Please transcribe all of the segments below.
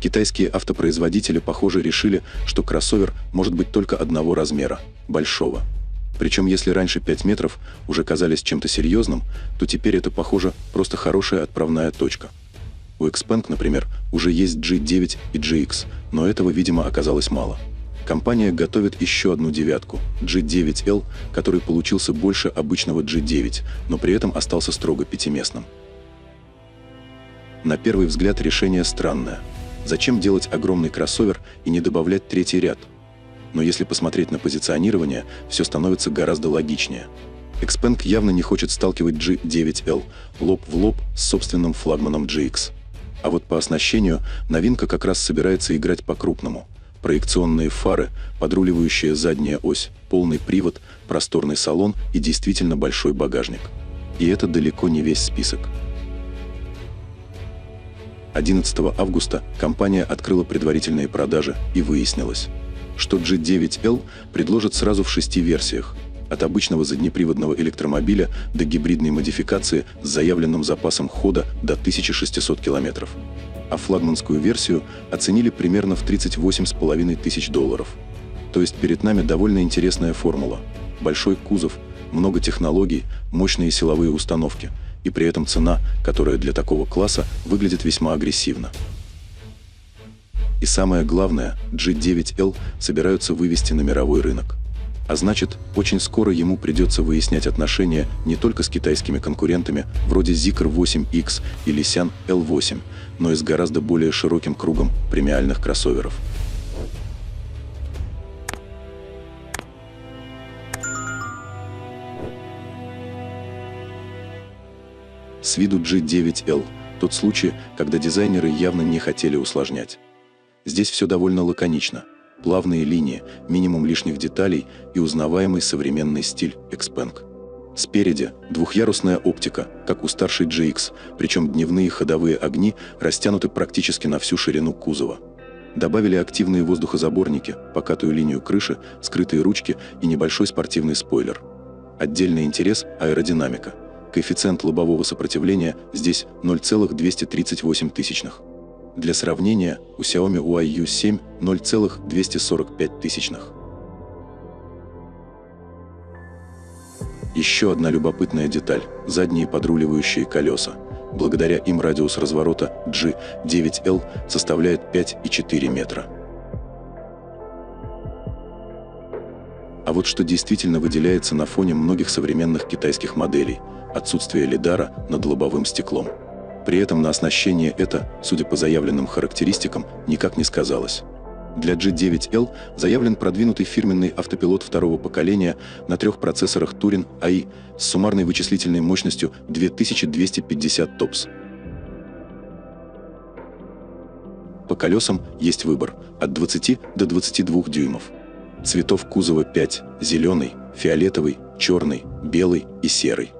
Китайские автопроизводители, похоже, решили, что кроссовер может быть только одного размера – большого. Причем если раньше 5 метров уже казались чем-то серьезным, то теперь это, похоже, просто хорошая отправная точка. У XPeng, например, уже есть G9 и GX, но этого, видимо, оказалось мало. Компания готовит еще одну девятку – G9L, который получился больше обычного G9, но при этом остался строго пятиместным. На первый взгляд решение странное. Зачем делать огромный кроссовер и не добавлять третий ряд? Но если посмотреть на позиционирование, все становится гораздо логичнее. XPeng явно не хочет сталкивать G9L лоб в лоб с собственным флагманом GX. А вот по оснащению новинка как раз собирается играть по-крупному. Проекционные фары, подруливающая задняя ось, полный привод, просторный салон и действительно большой багажник. И это далеко не весь список. 11 августа компания открыла предварительные продажи, и выяснилось, что G9L предложат сразу в 6 версиях, от обычного заднеприводного электромобиля до гибридной модификации с заявленным запасом хода до 1600 км. А флагманскую версию оценили примерно в $38 500. То есть перед нами довольно интересная формула. Большой кузов, много технологий, мощные силовые установки, и при этом цена, которая для такого класса выглядит весьма агрессивно. И самое главное, G9L собираются вывести на мировой рынок. А значит, очень скоро ему придется выяснять отношения не только с китайскими конкурентами, вроде Zeekr 8X или Xi'an L8, но и с гораздо более широким кругом премиальных кроссоверов. С виду G9L – тот случай, когда дизайнеры явно не хотели усложнять. Здесь все довольно лаконично. Плавные линии, минимум лишних деталей и узнаваемый современный стиль XPeng. Спереди двухъярусная оптика, как у старшей GX, причем дневные ходовые огни растянуты практически на всю ширину кузова. Добавили активные воздухозаборники, покатую линию крыши, скрытые ручки и небольшой спортивный спойлер. Отдельный интерес – аэродинамика. Коэффициент лобового сопротивления здесь 0,238. Для сравнения, у Xiaomi YU7 0,245. Еще одна любопытная деталь – задние подруливающие колеса. Благодаря им радиус разворота G9L составляет 5,4 метра. А вот что действительно выделяется на фоне многих современных китайских моделей – отсутствие лидара над лобовым стеклом. При этом на оснащение это, судя по заявленным характеристикам, никак не сказалось. Для G9L заявлен продвинутый фирменный автопилот второго поколения на 3 процессорах Turin AI с суммарной вычислительной мощностью 2250 ТОПС. По колесам есть выбор от 20 до 22 дюймов. Цветов кузова 5 – зеленый, фиолетовый, черный, белый и серый.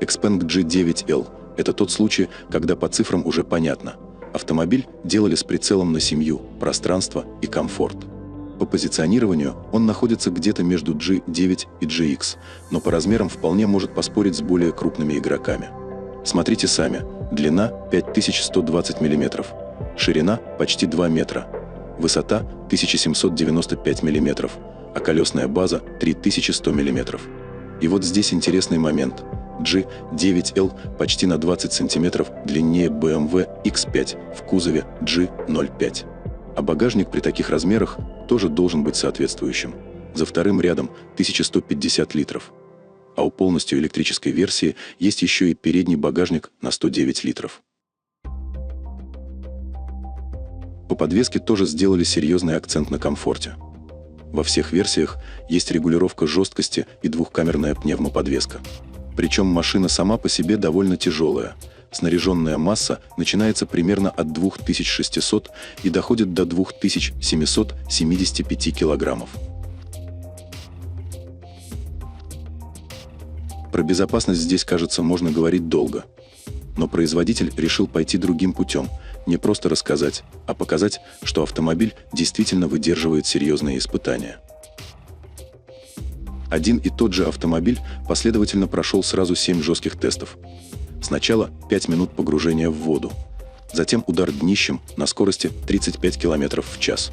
XPeng G9L – это тот случай, когда по цифрам уже понятно. Автомобиль делали с прицелом на семью, пространство и комфорт. По позиционированию он находится где-то между G9 и GX, но по размерам вполне может поспорить с более крупными игроками. Смотрите сами. Длина 5120 мм, ширина почти 2 метра, высота 1795 мм, а колесная база 3100 мм. И вот здесь интересный момент. G9L почти на 20 см длиннее BMW X5 в кузове G05. А багажник при таких размерах тоже должен быть соответствующим. За вторым рядом 1150 литров. А у полностью электрической версии есть еще и передний багажник на 109 литров. По подвеске тоже сделали серьезный акцент на комфорте. Во всех версиях есть регулировка жесткости и двухкамерная пневмоподвеска. Причем машина сама по себе довольно тяжелая. Снаряженная масса начинается примерно от 2600 и доходит до 2775 килограммов. Про безопасность здесь, кажется, можно говорить долго. Но производитель решил пойти другим путем, не просто рассказать, а показать, что автомобиль действительно выдерживает серьезные испытания. Один и тот же автомобиль последовательно прошел сразу 7 жестких тестов. Сначала 5 минут погружения в воду, Затем удар днищем на скорости 35 км в час.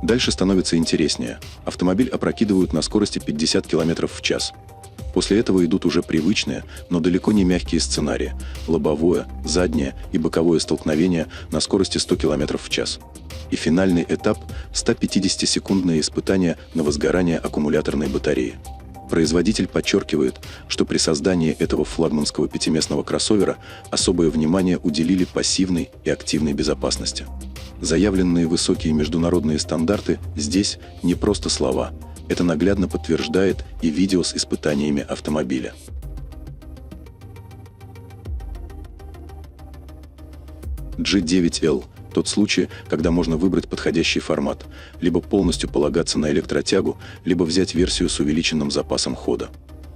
Дальше становится интереснее. Автомобиль опрокидывают на скорости 50 км в час. После этого идут уже привычные, но далеко не мягкие сценарии – лобовое, заднее и боковое столкновение на скорости 100 км в час. И финальный этап – 150-секундное испытание на возгорание аккумуляторной батареи. Производитель подчеркивает, что при создании этого флагманского пятиместного кроссовера особое внимание уделили пассивной и активной безопасности. Заявленные высокие международные стандарты здесь не просто слова. Это наглядно подтверждает и видео с испытаниями автомобиля. G9L – тот случай, когда можно выбрать подходящий формат, либо полностью полагаться на электротягу, либо взять версию с увеличенным запасом хода,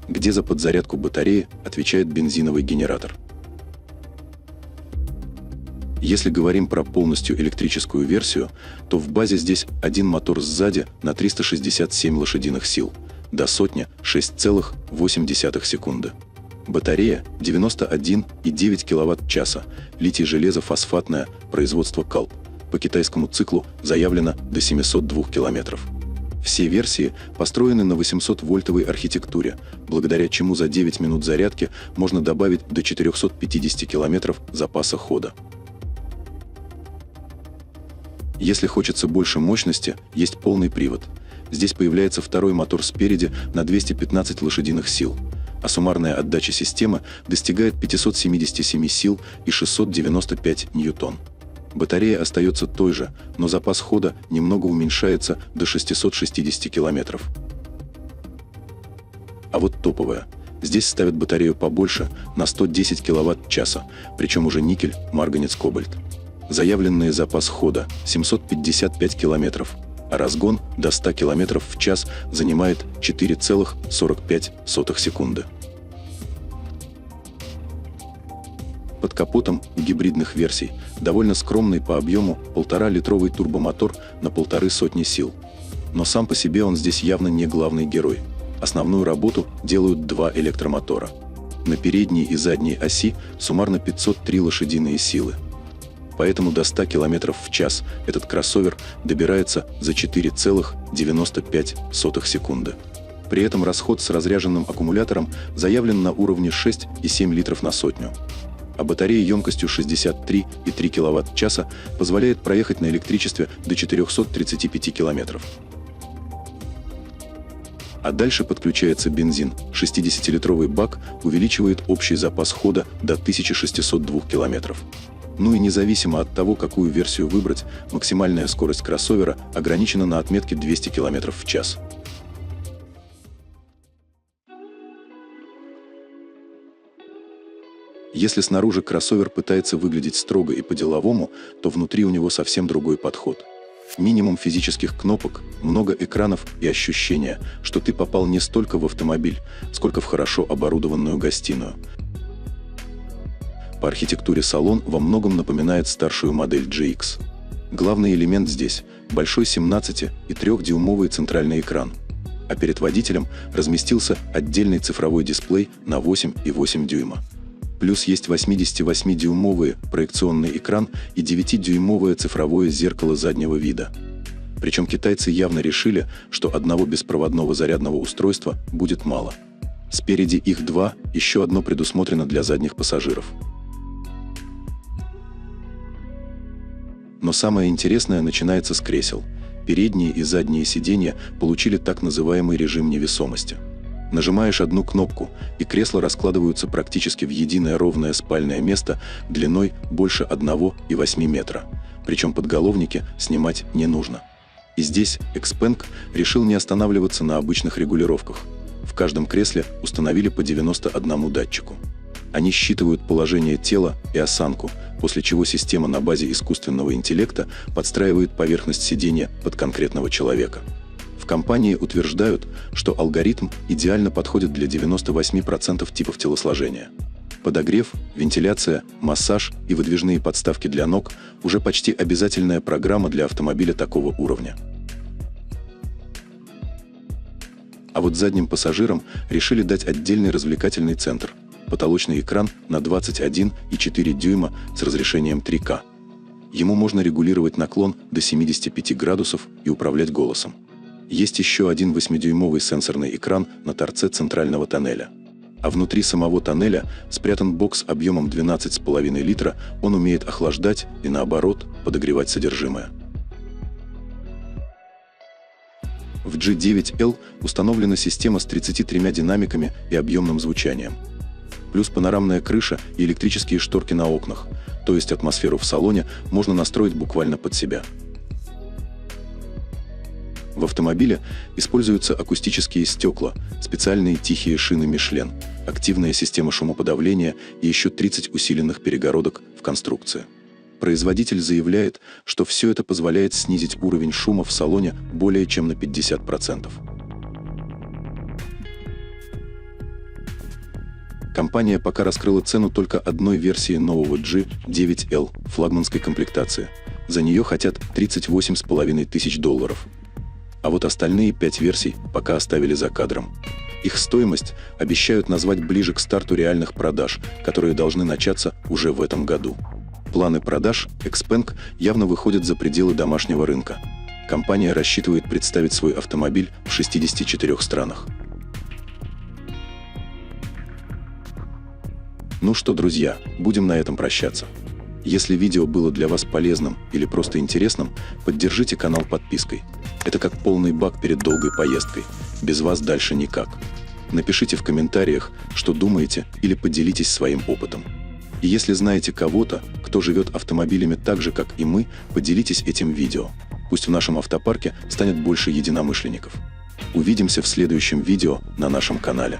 где за подзарядку батареи отвечает бензиновый генератор. Если говорим про полностью электрическую версию, то в базе здесь один мотор сзади на 367 лошадиных сил, до сотни 6,8 секунды. Батарея 91,9 кВт-часа, литий-железо-фосфатная, производство Калп. По китайскому циклу заявлено до 702 км. Все версии построены на 800-вольтовой архитектуре, благодаря чему за 9 минут зарядки можно добавить до 450 км запаса хода. Если хочется больше мощности, есть полный привод. Здесь появляется второй мотор спереди на 215 лошадиных сил, а суммарная отдача системы достигает 577 сил и 695 ньютон. Батарея остается той же, но запас хода немного уменьшается до 660 км. А вот топовая. Здесь ставят батарею побольше, на 110 кВт-часа, причем уже никель, марганец, кобальт. Заявленный запас хода 755 км, а разгон до 100 км в час занимает 4,45 секунды. Под капотом у гибридных версий довольно скромный по объему 1,5-литровый турбомотор на 1,5 сил. Но сам по себе он здесь явно не главный герой. Основную работу делают два электромотора. На передней и задней оси суммарно 503 лошадиные силы. Поэтому до 100 км в час этот кроссовер добирается за 4,95 секунды. При этом расход с разряженным аккумулятором заявлен на уровне 6,7 литров на сотню. А батарея емкостью 63,3 кВт-часа позволяет проехать на электричестве до 435 км. А дальше подключается бензин. 60-литровый бак увеличивает общий запас хода до 1602 км. Ну и независимо от того, какую версию выбрать, максимальная скорость кроссовера ограничена на отметке 200 км в час. Если снаружи кроссовер пытается выглядеть строго и по-деловому, то внутри у него совсем другой подход. Минимум физических кнопок, много экранов и ощущение, что ты попал не столько в автомобиль, сколько в хорошо оборудованную гостиную. По архитектуре салон во многом напоминает старшую модель GX. Главный элемент здесь – большой 17- и 3-дюймовый центральный экран. А перед водителем разместился отдельный цифровой дисплей на 8,8 дюйма. Плюс есть 88-дюймовый проекционный экран и 9-дюймовое цифровое зеркало заднего вида. Причем китайцы явно решили, что одного беспроводного зарядного устройства будет мало. Спереди их два, еще одно предусмотрено для задних пассажиров. Но самое интересное начинается с кресел. Передние и задние сиденья получили так называемый режим невесомости. Нажимаешь одну кнопку, и кресла раскладываются практически в единое ровное спальное место длиной больше 1,8 метра. Причем подголовники снимать не нужно. И здесь Xpeng решил не останавливаться на обычных регулировках. В каждом кресле установили по 91 датчику. Они считывают положение тела и осанку, после чего система на базе искусственного интеллекта подстраивает поверхность сидения под конкретного человека. В компании утверждают, что алгоритм идеально подходит для 98% типов телосложения. Подогрев, вентиляция, массаж и выдвижные подставки для ног – уже почти обязательная программа для автомобиля такого уровня. А вот задним пассажирам решили дать отдельный развлекательный центр – потолочный экран на 21,4 дюйма с разрешением 3К. Ему можно регулировать наклон до 75 градусов и управлять голосом. Есть еще один 8-дюймовый сенсорный экран на торце центрального тоннеля. А внутри самого тоннеля спрятан бокс объемом 12,5 литра, он умеет охлаждать и, наоборот, подогревать содержимое. В G9L установлена система с 33 динамиками и объемным звучанием. Плюс панорамная крыша и электрические шторки на окнах, то есть атмосферу в салоне можно настроить буквально под себя. В автомобиле используются акустические стекла, специальные тихие шины Michelin, активная система шумоподавления и еще 30 усиленных перегородок в конструкции. Производитель заявляет, что все это позволяет снизить уровень шума в салоне более чем на 50%. Компания пока раскрыла цену только одной версии нового G9L флагманской комплектации. За нее хотят $38,5 тысяч. А вот остальные 5 версий пока оставили за кадром. Их стоимость обещают назвать ближе к старту реальных продаж, которые должны начаться уже в этом году. Планы продаж Xpeng явно выходят за пределы домашнего рынка. Компания рассчитывает представить свой автомобиль в 64 странах. Ну что, друзья, будем на этом прощаться. Если видео было для вас полезным или просто интересным, поддержите канал подпиской. Это как полный бак перед долгой поездкой. Без вас дальше никак. Напишите в комментариях, что думаете, или поделитесь своим опытом. И если знаете кого-то, кто живет автомобилями так же, как и мы, поделитесь этим видео. Пусть в нашем автопарке станет больше единомышленников. Увидимся в следующем видео на нашем канале.